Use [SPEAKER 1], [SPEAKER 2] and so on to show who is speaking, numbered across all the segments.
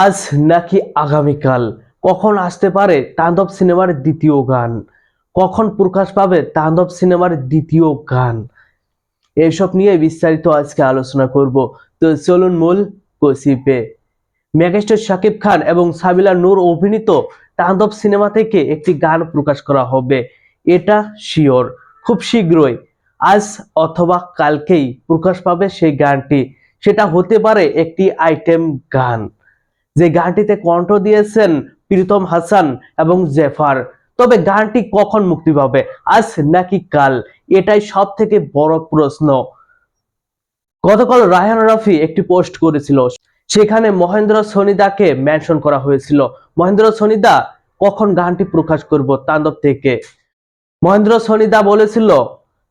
[SPEAKER 1] আজ নাকি আগামীকাল? কখন আসতে পারে তাণ্ডব সিনেমার দ্বিতীয় গান? কখন প্রকাশ পাবে তাণ্ডব সিনেমার দ্বিতীয় গান? এইসব নিয়ে বিস্তারিত আজকে আলোচনা করব। তো চলুন মূল গসিপে। মেগাস্টার শাকিব খান এবং সাবিলা নূর অভিনীত তাণ্ডব সিনেমা থেকে একটি গান প্রকাশ করা হবে, এটা শিওর। খুব শীঘ্রই, আজ অথবা কালকেই প্রকাশ পাবে সেই গানটি। সেটা হতে পারে একটি আইটেম গান, যে গানটিতে কণ্ঠ দিয়েছেন প্রীতম হাসান এবং জেফার। তবে গানটি কখন মুক্তি পাবে, আজ নাকি কাল? এটাই সব থেকে বড় প্রশ্ন। গতকাল রায়হান রাফি একটি পোস্ট করেছিল, সেখানে মহেন্দ্র সনিদাকে মেনশন করা হয়েছিল। মহেন্দ্র সনিদা কখন গানটি প্রকাশ করব তাণ্ডব থেকে? মহেন্দ্র সনিদা বলেছিল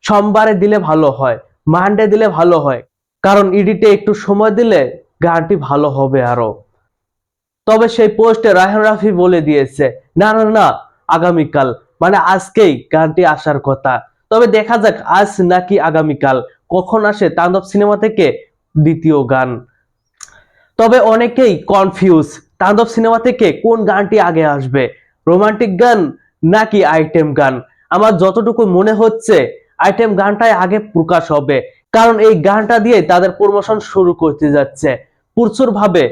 [SPEAKER 1] সোমবারে দিলে ভালো হয়, মানডে দিলে ভালো হয়, কারণ এডিটে একটু সময় দিলে গানটি ভালো হবে আরো। তবে সেই পোস্টে রায়হান রাফি বলে দিয়েছে না না না, আগামীকাল, মানে আজকেই গানটি আসার কথা। তবে দেখা যাক আজ নাকি আগামীকাল কখন আসে তাণ্ডব সিনেমা থেকে দ্বিতীয় গান। তবে অনেকেই কনফিউজ, তাণ্ডব সিনেমা থেকে কোন গানটি আগে আসবে, রোমান্টিক গান নাকি আইটেম গান? আমার যতটুকু মনে হচ্ছে আইটেম গানটাই আগে প্রকাশ হবে, কারণ এই গানটা দিয়ে তাদের প্রমোশন শুরু করতে যাচ্ছে প্রচুর ভাবে।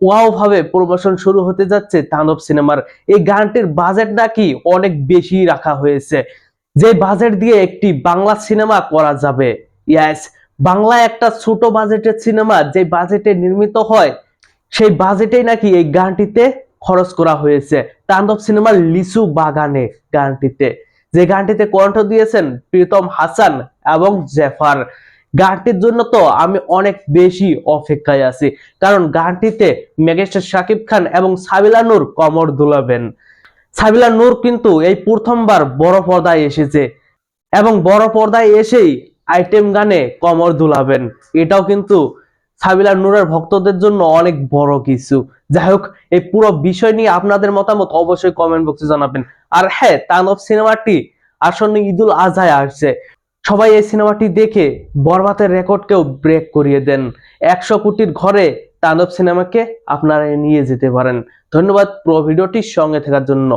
[SPEAKER 1] ওয়াও ভাবে প্রমোশন শুরু হতে যাচ্ছে তাণ্ডব সিনেমার। এই গানটির বাজেট নাকি অনেক বেশি রাখা হয়েছে, যে বাজেট দিয়ে একটি বাংলা সিনেমা করা যাবে। ইয়াস, বাংলা একটা ছোট বাজেটের সিনেমা যে বাজেটে নির্মিত হয়, সেই বাজেটেই নাকি এই গানটিতে খরচ করা হয়েছে। তাণ্ডব সিনেমার লিচু বাগানে গানটিতে, যে গানটিতে কণ্ঠ দিয়েছেন প্রীতম হাসান এবং জেফার। গানটির জন্য তো আমি অনেক বেশি অপেক্ষায় আছি, কারণ গানটিতে মেগাস্টার শাকিব খান এবং সাবিলা নূর কমর দুলাবেন। সাবিলা নূর কিন্তু এই প্রথমবার বড় পর্দায় এসেছে, এবং বড় পর্দায় এসেই আইটেম গানে কমর দুলাবেন। এটাও কিন্তু সাবিলা নূরের ভক্তদের জন্য অনেক বড় কিছু। যাই হোক, এই পুরো বিষয় নিয়ে আপনাদের মতামত অবশ্যই কমেন্ট বক্সে জানাবেন। আর হ্যাঁ, তাণ্ডব সিনেমাটি আসন্ন ঈদুল আজহায় আসছে। সবাই এই সিনেমাটি দেখে বরবাদের রেকর্ডকেও ব্রেক করিয়ে দেন। 100 কোটির ঘরে তাণ্ডব সিনেমাকে আপনারা নিয়ে যেতে পারেন। ধন্যবাদ পুরো ভিডিওটির সঙ্গে থাকার জন্য।